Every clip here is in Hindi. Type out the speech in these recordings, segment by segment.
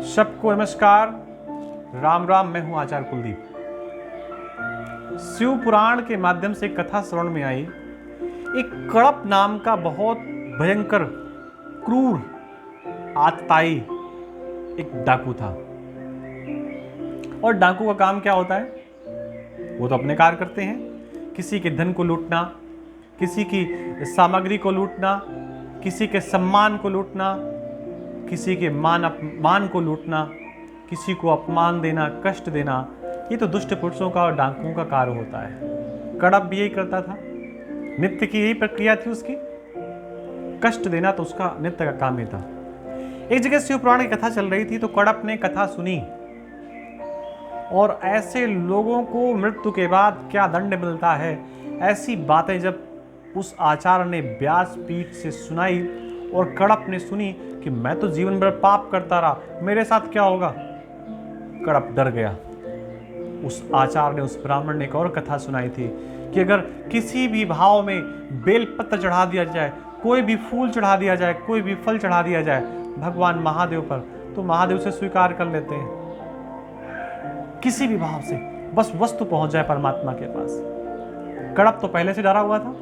सबको नमस्कार, राम राम। मैं हूं आचार्य कुलदीप। शिव पुराण के माध्यम से कथा श्रवण में आई। एक कड़प नाम का बहुत भयंकर, क्रूर, आतताई एक डाकू था। और डाकू का काम क्या होता है? वो तो अपने कार्य करते हैं। किसी के धन को लूटना, किसी की सामग्री को लूटना, किसी के सम्मान को लूटना, किसी के मान को लूटना, किसी को अपमान देना, कष्ट देना, ये तो दुष्ट पुरुषों का और डाकुओं का कार्य होता है। कड़प भी यही करता था। नित्य की यही प्रक्रिया थी उसकी। कष्ट देना तो उसका नित्य का काम ही था। एक जगह शिव पुराण की कथा चल रही थी तो कड़प ने कथा सुनी और ऐसे लोगों को मृत्यु के बाद क्या दंड मिलता है, ऐसी बातें जब उस आचार्य ने व्यास पीठ से सुनाई और कड़प ने सुनी कि मैं तो जीवन भर पाप करता रहा, मेरे साथ क्या होगा। कड़प डर गया। उस आचार्य ने, उस ब्राह्मण ने एक और कथा सुनाई थी कि अगर किसी भी भाव में बेलपत्र चढ़ा दिया जाए, कोई भी फूल चढ़ा दिया जाए, कोई भी फल चढ़ा दिया जाए भगवान महादेव पर, तो महादेव से स्वीकार कर लेते हैं। किसी भी भाव से बस वस्तु पहुंच जाए परमात्मा के पास। कड़प तो पहले से डरा हुआ था।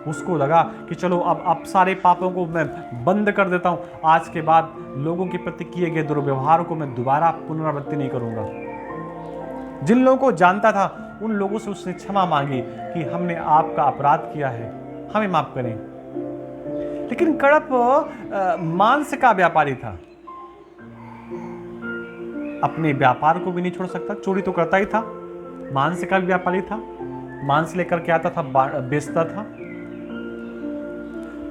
उसको लगा कि चलो अब सारे पापों को मैं बंद कर देता हूं। आज के बाद लोगों के प्रति किए गए दुर्व्यवहार को मैं दोबारा पुनरावृत्ति नहीं करूंगा। जिन लोगों को जानता था उन लोगों से उसने क्षमा मांगी कि हमने आपका अपराध किया है, हमें माफ करें। लेकिन कड़प मांस का व्यापारी था। अपने व्यापार को भी नहीं छोड़ सकता। चोरी तो करता ही था, मांस का भी व्यापारी था। मांस लेकर के आता था, बेचता था।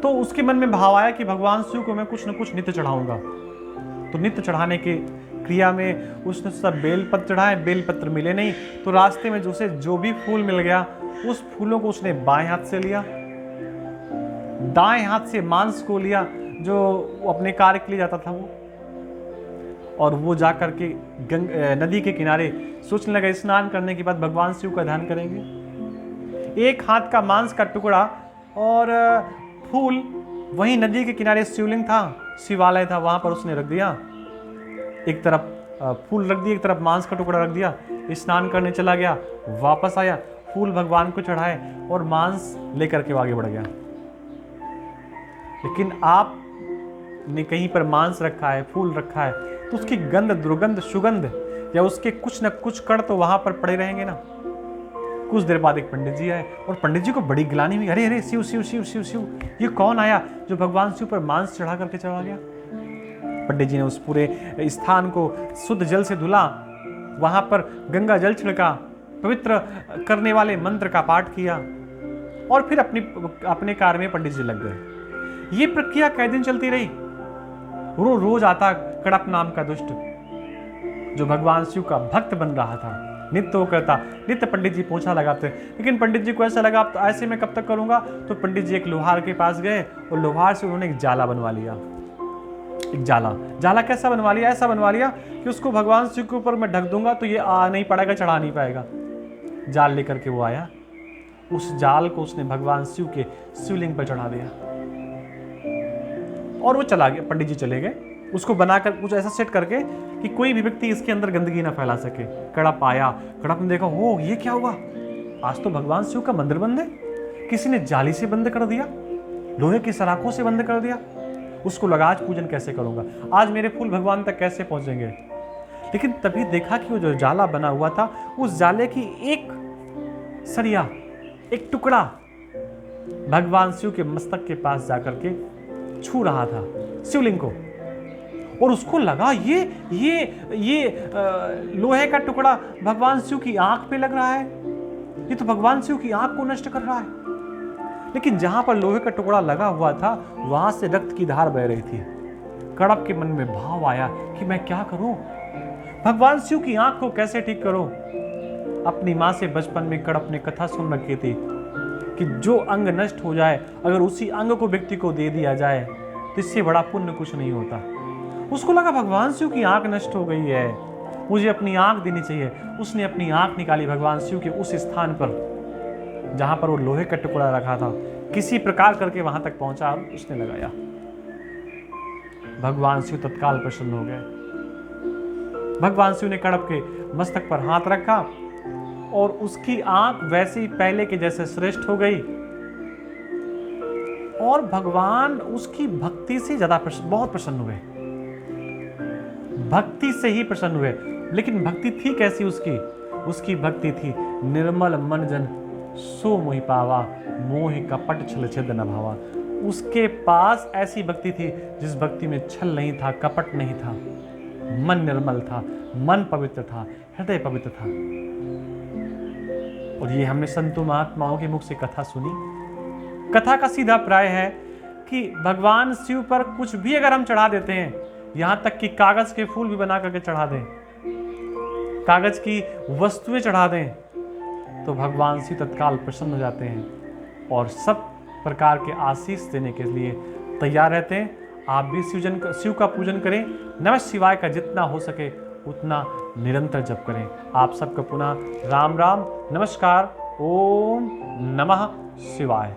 तो उसके मन में भाव आया कि भगवान शिव को मैं कुछ न कुछ नित्य चढ़ाऊंगा। तो नित्य चढ़ाने की क्रिया में उसने सब बेलपत्र चढ़ाए, बेलपत्र मिले नहीं। तो रास्ते में उसे जो भी फूल मिल गया उस फूलों को उसने बाएं हाथ से लिया, दाएं हाथ से मांस को लिया जो अपने कार्य के लिए जाता था वो, और वो जाकर के नदी के किनारे सोचने लगा स्नान करने के बाद भगवान शिव का ध्यान करेंगे। एक हाथ का मांस का टुकड़ा और फूल वहीं नदी के किनारे शिवलिंग था, शिवालय था, वहां पर उसने रख दिया। एक तरफ फूल रख दिया, एक तरफ मांस का टुकड़ा रख दिया। स्नान करने चला गया, वापस आया, फूल भगवान को चढ़ाए और मांस लेकर के आगे बढ़ गया। लेकिन आपने कहीं पर मांस रखा है, फूल रखा है, तो उसकी गंध, दुर्गंध, सुगंध या उसके कुछ न कुछ कण तो वहां पर पड़े रहेंगे ना। कुछ देर बाद एक पंडित जी आए और पंडित जी को बड़ी गिलानी हुई। अरे अरे, शिव शिव शिव शिव शिव, ये कौन आया जो भगवान शिव पर मांस चढ़ा करके चला गया। पंडित जी ने उस पूरे स्थान को शुद्ध जल से धुला, वहां पर गंगा जल छिड़का, पवित्र करने वाले मंत्र का पाठ किया और फिर अपने कार्य में पंडित जी लग गए। ये प्रक्रिया कई दिन चलती रही। रोज आता कड़प नाम का दुष्ट जो भगवान शिव का भक्त बन रहा था। नित्य वो करता, नित्य पंडित जी पोछा लगाते। लेकिन पंडित जी को ऐसा लगा अब ऐसे मैं कब तक करूंगा। तो पंडित जी एक लोहार के पास गए और लोहार से उन्होंने एक जाला बनवा लिया। एक जाला कैसा बनवा लिया? ऐसा बनवा लिया कि उसको भगवान शिव के ऊपर मैं ढक दूंगा तो ये आ नहीं पाएगा, चढ़ा नहीं पाएगा। जाल लेकर के वो आया, उस जाल को उसने भगवान शिव के शिवलिंग पर चढ़ा दिया और वो चला गया। पंडित जी चले गए, उसको बनाकर कुछ ऐसा सेट करके कि कोई भी व्यक्ति इसके अंदर गंदगी ना फैला सके। कड़प आया, कड़प ने देखा, हो ये क्या हुआ, आज तो भगवान शिव का मंदिर बंद है, किसी ने जाली से बंद कर दिया, लोहे की सलाखों से बंद कर दिया। उसको लगा आज पूजन कैसे करूंगा, आज मेरे फूल भगवान तक कैसे पहुंचेंगे। लेकिन तभी देखा कि वो जो जाला बना हुआ था, उस जाले की एक सरिया, एक टुकड़ा भगवान शिव के मस्तक के पास जाकर के छू रहा था शिवलिंग को। और उसको लगा ये लोहे का टुकड़ा भगवान शिव की आंख पे लग रहा है, ये तो भगवान शिव की आंख को नष्ट कर रहा है। लेकिन जहां पर लोहे का टुकड़ा लगा हुआ था वहां से रक्त की धार बह रही थी। कड़प के मन में भाव आया कि मैं क्या करूं, भगवान शिव की आंख को कैसे ठीक करूं। अपनी मां से बचपन में कड़प ने कथा सुन रखी थी कि जो अंग नष्ट हो जाए, अगर उसी अंग को व्यक्ति को दे दिया जाए तो इससे बड़ा पुण्य कुछ नहीं होता। उसको लगा भगवान शिव की आंख नष्ट हो गई है, मुझे अपनी आंख देनी चाहिए। उसने अपनी आंख निकाली भगवान शिव के उस स्थान पर जहां पर वो लोहे का टुकड़ा रखा था, किसी प्रकार करके वहां तक पहुंचा और उसने लगाया। भगवान शिव तत्काल प्रसन्न हो गए। भगवान शिव ने कणप के मस्तक पर हाथ रखा और उसकी आंख वैसी पहले के जैसे श्रेष्ठ हो गई और भगवान उसकी भक्ति से ज्यादा बहुत प्रसन्न हुए, भक्ति से ही प्रसन्न हुए। लेकिन भक्ति थी कैसी उसकी भक्ति थी निर्मल मन जन सो मोहि पावा, मोहि कपट छल छिद न भावा। उसके पास ऐसी भक्ति थी जिस भक्ति में छल नहीं था, कपट नहीं था, मन निर्मल था, मन पवित्र था, हृदय पवित्र था। और ये हमने संतों महात्माओं के मुख से कथा सुनी। कथा का सीधा प्राय है कि भगवान शिव पर कुछ भी अगर हम चढ़ा देते हैं, यहां तक कि कागज के फूल भी बना करके चढ़ा दें, कागज की वस्तुएं चढ़ा दें, तो भगवान शिव तत्काल प्रसन्न हो जाते हैं और सब प्रकार के आशीष देने के लिए तैयार रहते हैं। आप भी शिव का पूजन करें। नमः शिवाय का जितना हो सके उतना निरंतर जप करें। आप सबका पुनः राम राम, नमस्कार, ओम नमः शिवाय।